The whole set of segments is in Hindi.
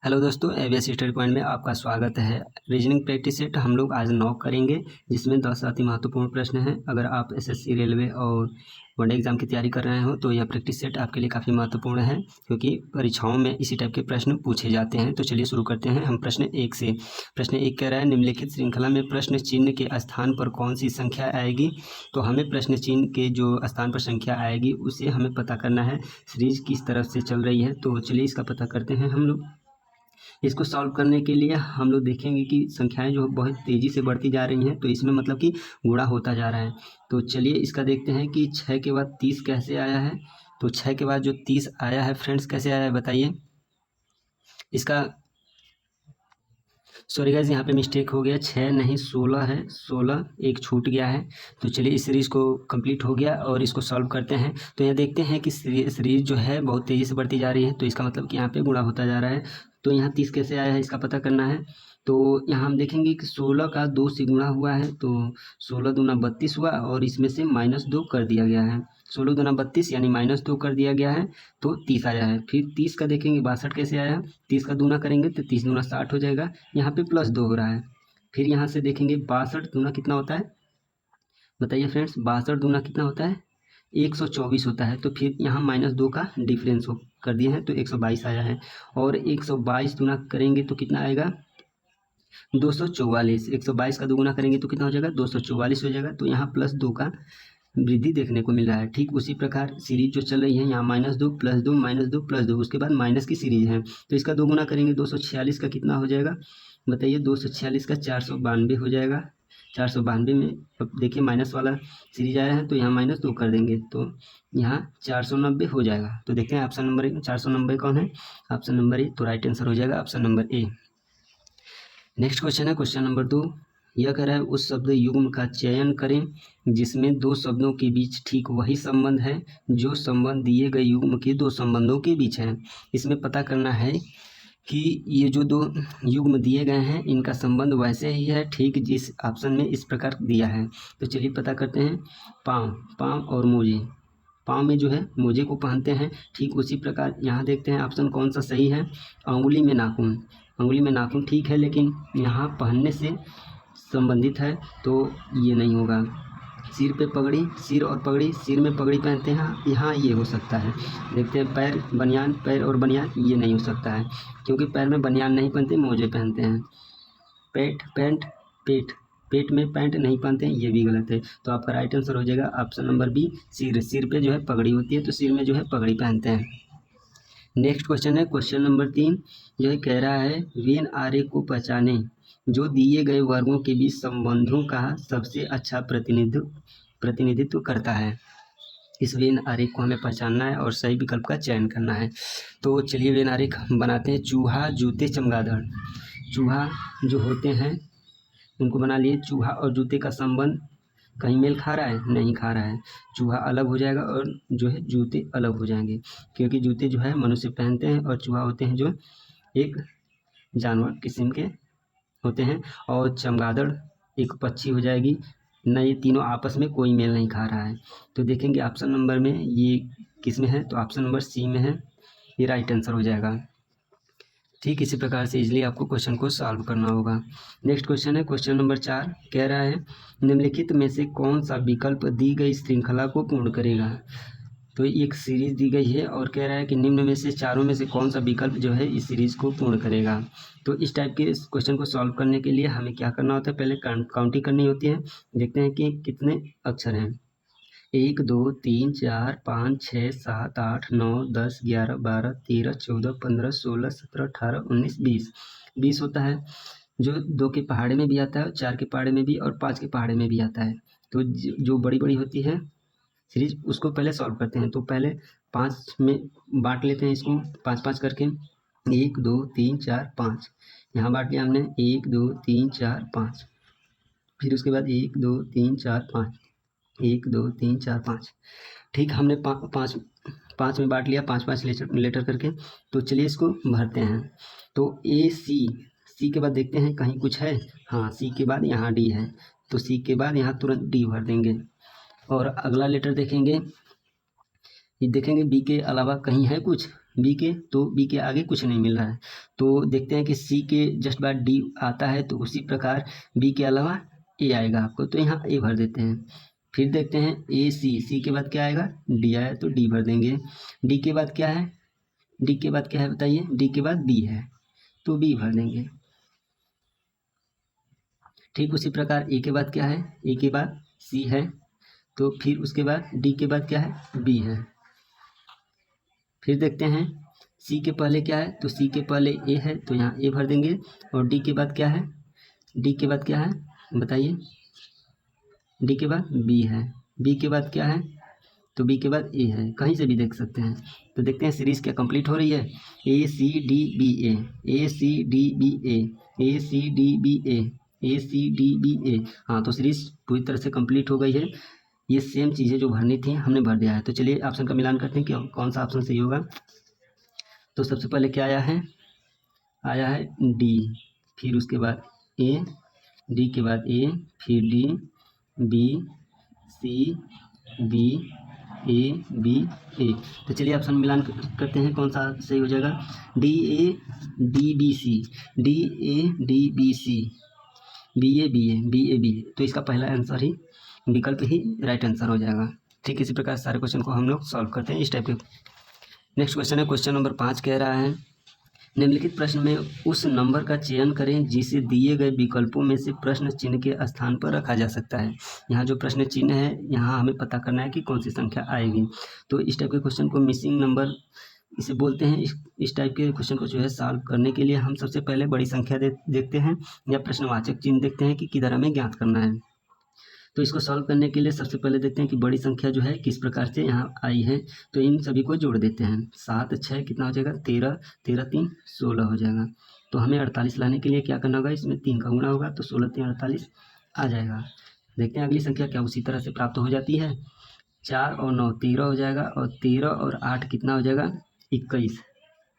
हेलो दोस्तों, एवीएस स्टडी पॉइंट में आपका स्वागत है। रीजनिंग प्रैक्टिस सेट हम लोग आज 9 करेंगे, जिसमें 10 अति महत्वपूर्ण प्रश्न हैं। अगर आप एसएससी, रेलवे और वनडे एग्जाम की तैयारी कर रहे हो तो यह प्रैक्टिस सेट आपके लिए काफ़ी महत्वपूर्ण है, क्योंकि परीक्षाओं में इसी टाइप के प्रश्न पूछे जाते हैं। तो चलिए शुरू करते हैं हम प्रश्न 1 से। प्रश्न 1 कह रहा है, निम्नलिखित श्रृंखला में प्रश्न चिन्ह के स्थान पर कौन सी संख्या आएगी। तो हमें प्रश्न चिन्ह के जो स्थान पर संख्या आएगी उसे हमें पता करना है। सीरीज किस तरफ से चल रही है, तो चलिए इसका पता करते हैं हम लोग। इसको सॉल्व करने के लिए हम लोग देखेंगे कि संख्याएं जो बहुत तेज़ी से बढ़ती जा रही हैं, तो इसमें मतलब कि गुणा होता जा रहा है। तो चलिए इसका देखते हैं कि 6 के बाद 30 कैसे आया है। तो 6 के बाद जो 30 आया है फ्रेंड्स, कैसे आया है बताइए। इसका सॉरी गाइस, यहाँ पे मिस्टेक हो गया, 6 नहीं 16 है, 16 एक छूट गया है। तो चलिए इस सीरीज़ को कंप्लीट हो गया और इसको सॉल्व करते हैं। तो यहाँ देखते हैं कि सीरीज़ जो है बहुत तेज़ी से बढ़ती जा रही है, तो इसका मतलब कि यहाँ पे गुणा होता जा रहा है। तो यहाँ 30 कैसे आया है इसका पता करना है। तो यहाँ हम देखेंगे कि 16 का 2 से गुणा हुआ है, तो 16 दूना 32 हुआ और इसमें से -2 कर दिया गया है। 16 दूना 32 यानी -2 कर दिया गया है, तो 30 आया है। फिर 30 का देखेंगे 62 कैसे आया है। 30 का दूना करेंगे तो 30 दूना 60 हो जाएगा, यहाँ पे +2 हो रहा है। फिर यहाँ से देखेंगे 62 दूना कितना होता है, बताइए फ्रेंड्स। 62 दूना कितना होता है, 124 होता है। तो फिर यहाँ -2 का डिफरेंस हो कर दिए हैं, तो 122 आया है। और 122 दूना करेंगे तो कितना आएगा, 244। 122 का दोगुना करेंगे तो कितना हो जाएगा, 244 हो जाएगा। तो यहाँ +2 का वृद्धि देखने को मिल रहा है। ठीक उसी प्रकार सीरीज जो चल रही है, यहाँ -2 +2 -2 +2, उसके बाद माइनस की सीरीज है। तो इसका दोगुना करेंगे 246 का कितना हो जाएगा, बताइए। 246 का 492 हो जाएगा। 492 में अब देखिए माइनस वाला सीरीज आया है, तो यहाँ -2 कर देंगे तो यहाँ 490 हो जाएगा। तो देखते हैं ऑप्शन नंबर ए 490 कौन है, ऑप्शन नंबर ए। तो राइट आंसर हो जाएगा option number A. Next question है क्वेश्चन नंबर 2। यह कह रहा है, उस शब्द युग्म का चयन करें जिसमें दो शब्दों के बीच ठीक वही संबंध है जो संबंध दिए गए युग्म के दो संबंधों के बीच है। इसमें पता करना है कि ये जो दो युग्म दिए गए हैं इनका संबंध वैसे ही है ठीक जिस ऑप्शन में इस प्रकार दिया है। तो चलिए पता करते हैं। पाँव, पाँव और मोजे, पाँव में जो है मोजे को पहनते हैं, ठीक उसी प्रकार यहाँ देखते हैं ऑप्शन कौन सा सही है। अंगुली में नाखून, अंगुली में नाखून ठीक है, लेकिन यहाँ पहनने से संबंधित है तो ये नहीं होगा। सिर पे पगड़ी, सिर और पगड़ी, सिर में पगड़ी पहनते हैं, यहाँ ये हो सकता है। देखते हैं पैर, बनियान, पैर और बनियान, ये नहीं हो सकता है क्योंकि पैर में बनियान नहीं पहनते, मोजे पहनते हैं। पेट, पैंट, पेट, पेट में पैंट नहीं पहनते हैं, ये भी गलत है। तो आपका राइट आंसर हो जाएगा ऑप्शन नंबर बी, सिर। सिर पे जो है पगड़ी होती है, तो सिर में जो है पगड़ी पहनते हैं। नेक्स्ट क्वेश्चन है क्वेश्चन नंबर 3। जो है कह रहा है, वेन आरेख को पहचाने जो दिए गए वर्गों के बीच संबंधों का सबसे अच्छा प्रतिनिधित्व करता है। इस वेन आरेख को हमें पहचानना है और सही विकल्प का चयन करना है। तो चलिए वेन आरेख बनाते हैं। चूहा, जूते, चमगादड़। चूहा जो होते हैं उनको बना लिए। चूहा और जूते का संबंध कहीं मेल खा रहा है, नहीं खा रहा है। चूहा अलग हो जाएगा और जो है जूते अलग हो जाएंगे, क्योंकि जूते जो है मनुष्य पहनते हैं और चूहा होते हैं जो एक जानवर किस्म के होते हैं। और चमगादड़ एक पक्षी हो जाएगी। न, ये तीनों आपस में कोई मेल नहीं खा रहा है। तो देखेंगे ऑप्शन नंबर में ये किस में है, तो ऑप्शन नंबर सी में है, ये राइट आंसर हो जाएगा। ठीक इसी प्रकार से इजीली आपको क्वेश्चन को सॉल्व करना होगा। नेक्स्ट क्वेश्चन है क्वेश्चन नंबर 4। कह रहा है, निम्नलिखित में से कौन सा विकल्प दी गई श्रृंखला को पूर्ण करेगा। तो एक सीरीज दी गई है और कह रहा है कि निम्न में से चारों में से कौन सा विकल्प जो है इस सीरीज को पूर्ण करेगा। तो इस टाइप के इस क्वेश्चन को सॉल्व करने के लिए हमें क्या करना होता है, पहले काउंटिंग करनी होती है। देखते हैं कि कितने अक्षर हैं। 1 2 3 4 5 6 7 8 9 10 11 12 13 14 15 16 17 18 19 20 20 होता है, जो 2 के पहाड़े में भी आता है, 4 के पहाड़े में भी और 5 के पहाड़े में भी आता है। तो जो बड़ी बड़ी होती है सीरीज उसको पहले सॉल्व करते हैं। तो पहले 5 में बांट लेते हैं इसको, 5-5 करके। 1 2 3 4 5, यहाँ बांट लिया हमने 1 2 3 4 5। फिर उसके बाद 1 2 3 4 5, 1 2 3 4 5। ठीक, हमने पाँच में बांट लिया, 5-5 लेटर करके। तो चलिए इसको भरते हैं। तो ए सी के बाद देखते हैं कहीं कुछ है। हाँ, सी के बाद यहाँ डी है, तो सी के बाद यहाँ तुरंत डी भर देंगे। और अगला लेटर देखेंगे, ये देखेंगे बी के अलावा कहीं है कुछ, बी के, तो बी के आगे कुछ नहीं मिल रहा है। तो देखते हैं कि सी के जस्ट बाद डी आता है, तो उसी प्रकार बी के अलावा ए आएगा आपको, तो यहाँ ए भर देते हैं। फिर देखते हैं ए सी, सी के बाद क्या आएगा, डी आया तो डी भर देंगे। डी के बाद क्या है, डी के बाद क्या है बताइए, डी के बाद बी है तो बी भर देंगे। ठीक उसी प्रकार ए के बाद क्या है, ए के बाद सी है, तो फिर उसके बाद डी के बाद क्या है, बी है। फिर देखते हैं सी के पहले क्या है, तो सी के पहले ए है तो यहाँ ए भर देंगे। और डी के बाद क्या है, डी के बाद क्या है बताइए, डी के बाद बी है। बी के बाद क्या है, तो बी के बाद ए है, कहीं से भी देख सकते हैं। तो देखते हैं सीरीज़ क्या कंप्लीट हो रही है, ए सी डी बी ए, ए सी डी बी ए, ए सी डी बी ए, ए सी डी बी ए। हाँ, तो सीरीज़ पूरी तरह से कंप्लीट हो गई है। ये सेम चीज़ें जो भरनी थी हमने भर दिया है। तो चलिए ऑप्शन का मिलान करते हैं कि कौन सा ऑप्शन सही होगा। तो सबसे पहले क्या आया है, आया है डी, फिर उसके बाद ए, डी के बाद ए, फिर D, B, C, B, A, B, A. तो चलिए ऑप्शन मिलान करते हैं कौन सा सही हो जाएगा, D A D B C, D A D B C, B A B A, B A B A. तो इसका पहला आंसर ही, विकल्प ही राइट आंसर हो जाएगा। ठीक इसी प्रकार सारे क्वेश्चन को हम लोग सॉल्व करते हैं इस टाइप के। नेक्स्ट क्वेश्चन है, क्वेश्चन नंबर 5 कह रहा है, निम्नलिखित प्रश्न में उस नंबर का चयन करें जिसे दिए गए विकल्पों में से प्रश्न चिन्ह के स्थान पर रखा जा सकता है। यहाँ जो प्रश्न चिन्ह है, यहाँ हमें पता करना है कि कौन सी संख्या आएगी। तो इस टाइप के क्वेश्चन को मिसिंग नंबर इसे बोलते हैं। इस टाइप के क्वेश्चन को जो है सॉल्व करने के लिए हम सबसे पहले बड़ी संख्या देखते हैं या प्रश्नवाचक चिन्ह देखते हैं कि किधर हमें ज्ञात करना है। तो इसको सॉल्व करने के लिए सबसे पहले देखते हैं कि बड़ी संख्या जो है किस प्रकार से यहाँ आई है। तो इन सभी को जोड़ देते हैं, 7 6 कितना हो जाएगा, 13, 13 3 16 हो जाएगा। तो हमें 48 लाने के लिए क्या करना होगा, इसमें 3 का गुणा होगा, तो 16 3 48 आ जाएगा। देखते हैं अगली संख्या क्या उसी तरह से प्राप्त हो जाती है। 4 और 9 13 हो जाएगा, और 13 और 8 कितना हो जाएगा, 21।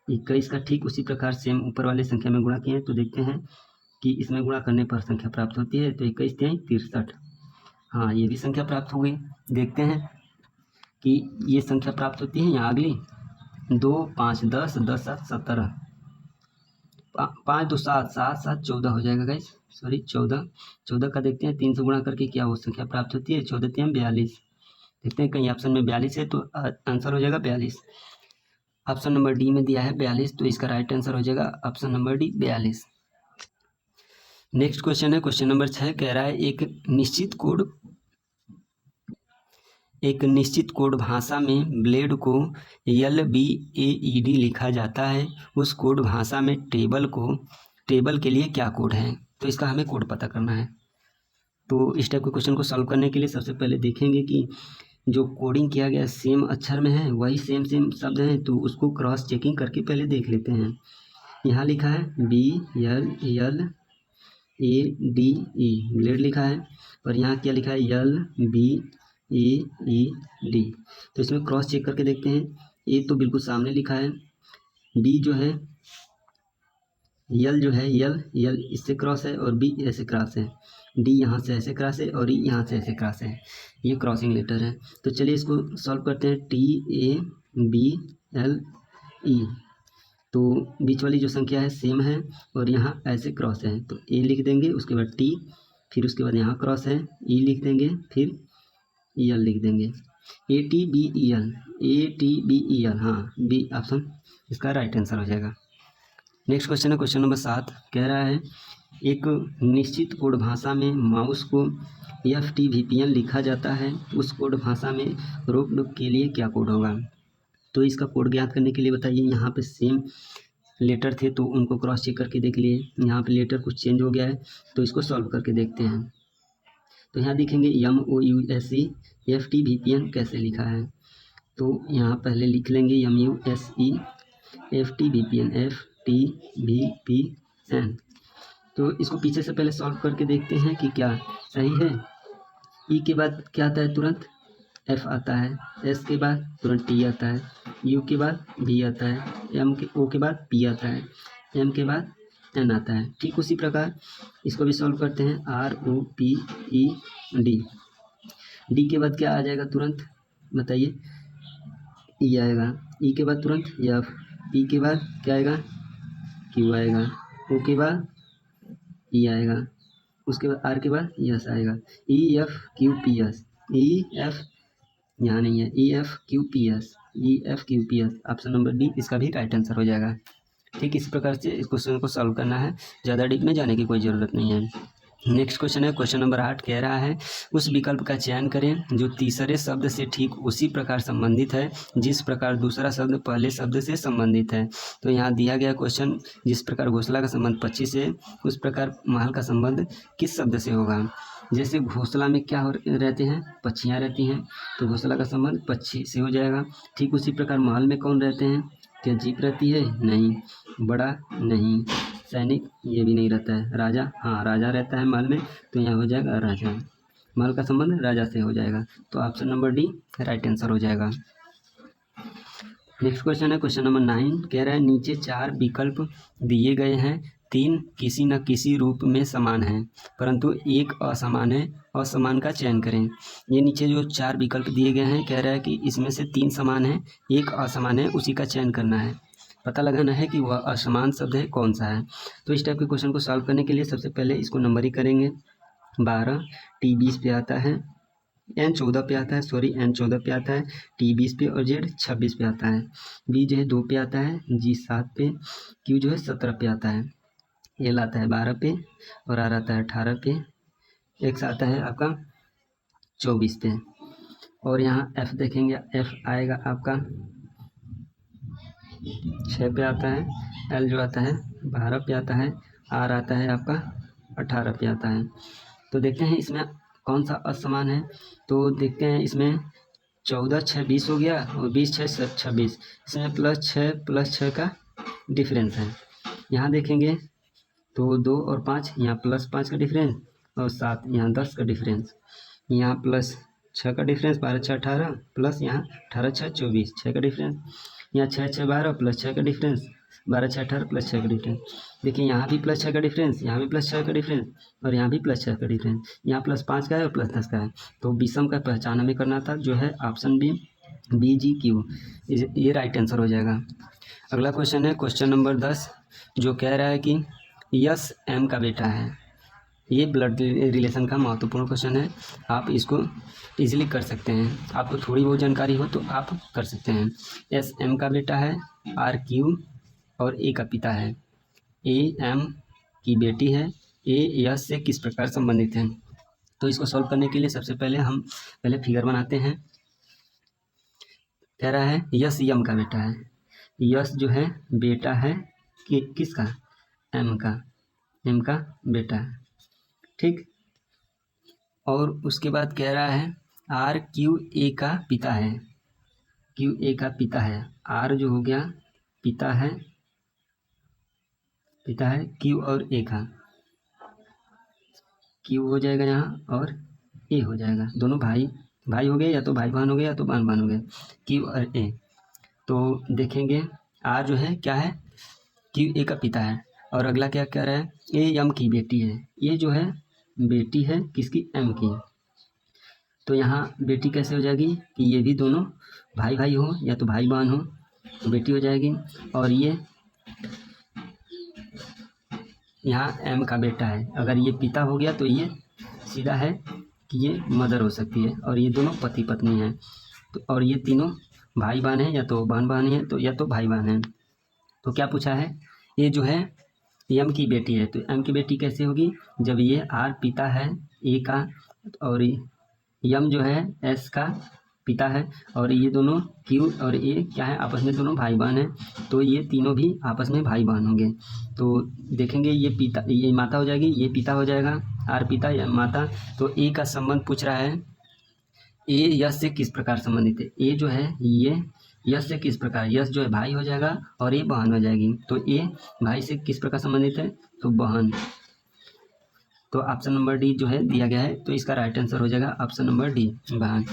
21 का ठीक उसी प्रकार सेम ऊपर वाले संख्या में गुणा किए हैं। तो देखते हैं कि इसमें गुणा करने पर संख्या प्राप्त होती है। तो 21 3 63, हाँ ये भी संख्या प्राप्त हो गई। देखते हैं कि ये संख्या प्राप्त होती है यहाँ अगली, 2 5 10 10 7 17, 5 2 7 7 7 14 हो जाएगा गाइस, सॉरी 14। 14 का देखते हैं 3 से गुणा करके क्या वो संख्या प्राप्त होती है, 14 3 42। देखते हैं कहीं ऑप्शन में 42 है तो आंसर हो जाएगा 42। ऑप्शन नंबर डी में दिया है 42, तो इसका राइट आंसर हो जाएगा option number D 42। Next question है, क्वेश्चन नंबर 6 कह रहा है, एक निश्चित कोड भाषा में ब्लेड को LBAED लिखा जाता है। उस कोड भाषा में टेबल के लिए क्या कोड है। तो इसका हमें कोड पता करना है। तो इस टाइप के क्वेश्चन को सॉल्व करने के लिए सबसे पहले देखेंगे कि जो कोडिंग किया गया सेम अक्षर में है, वही सेम शब्द हैं, तो उसको क्रॉस चेकिंग करके पहले देख लेते हैं। यहाँ लिखा है BLEADE, ब्लेड लिखा है, और यहाँ क्या लिखा है LBAED। तो इसमें क्रॉस चेक करके देखते हैं। ए तो बिल्कुल सामने लिखा है, बी जो है यल जो है यल इससे क्रॉस है, और बी ऐसे क्रॉस है, डी यहाँ से ऐसे क्रॉस है, और ई यहाँ से ऐसे क्रॉस है। ये क्रॉसिंग लेटर है। तो चलिए इसको सॉल्व करते हैं। TABLE, तो बीच वाली जो संख्या है सेम है, और यहाँ ऐसे क्रॉस है, तो ए लिख देंगे, उसके बाद टी, फिर उसके बाद यहाँ क्रॉस है, ई लिख देंगे, फिर EL लिख देंगे, ATBEL, हाँ बी ऑप्शन इसका राइट आंसर हो जाएगा। नेक्स्ट क्वेश्चन है, क्वेश्चन नंबर 7 कह रहा है, एक निश्चित कोड भाषा में माउस को FTVPN लिखा जाता है। उस कोड भाषा में रोक के लिए क्या कोड होगा। तो इसका कोड ज्ञात करने के लिए बताइए, यहाँ पे सेम लेटर थे तो उनको क्रॉस चेक करके देख लिए, यहाँ पे लेटर कुछ चेंज हो गया है, तो इसको सॉल्व करके देखते हैं। तो यहाँ देखेंगे MOUSE FTVPN कैसे लिखा है। तो यहाँ पहले लिख लेंगे MUSE FTVPN FTVPN। तो इसको पीछे से पहले सॉल्व करके देखते हैं कि क्या सही है। ई के बाद क्या आता है, तुरंत F आता है, S के बाद तुरंत T आता है, U के बाद B आता है, O के बाद P आता है, M के बाद N आता है। ठीक उसी प्रकार इसको भी सॉल्व करते हैं। ROPED, D के बाद क्या आ जाएगा तुरंत बताइए, E आएगा, E के बाद तुरंत F, पी के बाद क्या आएगा, क्यू आएगा, ओ के बाद ई आएगा, उसके बाद आर के बाद यस आएगा, E F Q P S, E F यहाँ नहीं है, E F Q P S, E F Q P S, option number D इसका भी राइट आंसर हो जाएगा। ठीक, इस प्रकार से इस क्वेश्चन को सॉल्व करना है, ज़्यादा डीप में जाने की कोई ज़रूरत नहीं है। नेक्स्ट क्वेश्चन है, क्वेश्चन नंबर 8 कह रहा है उस विकल्प का चयन करें जो तीसरे शब्द से ठीक उसी प्रकार संबंधित है जिस प्रकार दूसरा शब्द पहले शब्द से संबंधित है। तो यहाँ दिया गया क्वेश्चन, जिस प्रकार घोंसला का संबंध पक्षी से, उस प्रकार महल का संबंध किस शब्द से होगा। जैसे घोंसला में क्या रहते हैं, पक्षियाँ रहती हैं, तो घोंसला का संबंध पक्षी से हो जाएगा। ठीक उसी प्रकार महल में कौन रहते हैं, क्या जीप रहती है, नहीं, बड़ा नहीं, सैनिक ये भी नहीं रहता है, राजा, हाँ राजा रहता है महल में, तो यहाँ हो जाएगा राजा, महल का संबंध राजा से हो जाएगा। तो option number D right answer हो जाएगा। नेक्स्ट क्वेश्चन है, क्वेश्चन नंबर 9 कह रहा है नीचे 4 विकल्प दिए गए हैं, 3 किसी न किसी रूप में समान हैं परंतु एक असमान है, असमान का चयन करें। ये नीचे जो 4 विकल्प दिए गए हैं, कह रहा है कि इसमें से 3 समान है, एक असमान है, उसी का चयन करना है, पता लगाना है कि वह असमान शब्द है कौन सा है। तो इस टाइप के क्वेश्चन को सॉल्व करने के लिए सबसे पहले इसको नंबरिंग करेंगे। 12 टी 20 पे आता है, एन 14 पे आता है, एन 14 पे आता है, टी 20 पे और जेड 26 पे आता है, बी जो है 2 पे आता है, जी 7 पे, क्यू जो है 17 पे आता है, एल आता है 12 पे और आर आता है 18 पे, एक्स आता है आपका 24 पे और यहाँ एफ देखेंगे, एफ आएगा आपका 6 पे आता है, एल जो आता है 12 पे आता है, आर आता है आपका 18 पे आता है। तो देखते हैं इसमें कौन सा असमान है। तो देखते हैं इसमें 14 6 20 हो गया और 20 6 26, इसमें +6 का डिफरेंस है। यहाँ देखेंगे तो 2 और 5, यहाँ +5 का डिफरेंस और 7 यहाँ 10 का डिफरेंस, यहाँ +6 का डिफरेंस, 12 6 18 प्लस यहाँ 18 6 24, 6 का डिफरेंस, यहाँ 6 6 12 +6 का डिफरेंस, 12 6 18 +6 का डिफरेंस। देखिए यहाँ भी +6 का डिफरेंस, यहाँ भी +6 का डिफरेंस और यहाँ भी +6 का डिफरेंस, यहाँ +5 का है और +10 का है। तो विषम का पहचान हमें करना था, जो है ऑप्शन बी जी क्यू, ये राइट आंसर हो जाएगा। अगला क्वेश्चन है क्वेश्चन नंबर 10, जो कह रहा है कि यस एम का बेटा है। ये ब्लड रिलेशन का महत्वपूर्ण क्वेश्चन है, आप इसको इजीली कर सकते हैं, आपको थोड़ी बहुत जानकारी हो तो आप कर सकते हैं। एस एम का बेटा है, आर क्यू और ए का पिता है, ए एम की बेटी है, ए यस से किस प्रकार संबंधित है। तो इसको सॉल्व करने के लिए सबसे पहले हम फिगर बनाते हैं। कह रहा है यस यम का बेटा है, यस जो है बेटा है कि किसका, एम का बेटा है, ठीक। और उसके बाद कह रहा है आर क्यू ए का पिता है, क्यू ए का पिता है, आर जो हो गया पिता है क्यू और ए का, क्यू हो जाएगा यहाँ और ए हो जाएगा, दोनों भाई हो गए, या तो भाई बहन हो गए या तो बहन हो गए, क्यू और ए। तो देखेंगे आर जो है क्या है, क्यू ए का पिता है, और अगला क्या कह रहा है, ए एम की बेटी है, ये जो है बेटी है किसकी, एम की। तो यहाँ बेटी कैसे हो जाएगी कि ये भी दोनों भाई हो या तो भाई बहन हो, तो बेटी हो जाएगी। और ये यहाँ एम का बेटा है, अगर ये पिता हो गया तो ये सीधा है कि ये मदर हो सकती है, और ये दोनों पति पत्नी हैं। तो और ये तीनों भाई बहन हैं, या तो बहन है तो या तो भाई बहन है। तो क्या पूछा है, ये जो है एम की बेटी है, तो एम की बेटी कैसे होगी, जब ये आर पिता है ए का और एम जो है एस का पिता है, और ये दोनों क्यू और ए क्या है, आपस में दोनों भाई बहन हैं, तो ये तीनों भी आपस में भाई बहन होंगे। तो देखेंगे ये माता हो जाएगी, ये पिता हो जाएगा, आर पिता या माता। तो ए का संबंध पूछ रहा है, ए यस से किस प्रकार संबंधित है, ए जो है ये यस से किस प्रकार, यस जो है भाई हो जाएगा और ए बहन हो जाएगी। तो ए भाई से किस प्रकार संबंधित है, तो बहन। तो ऑप्शन नंबर डी जो है दिया गया है, तो इसका राइट आंसर हो जाएगा ऑप्शन नंबर डी, बहन।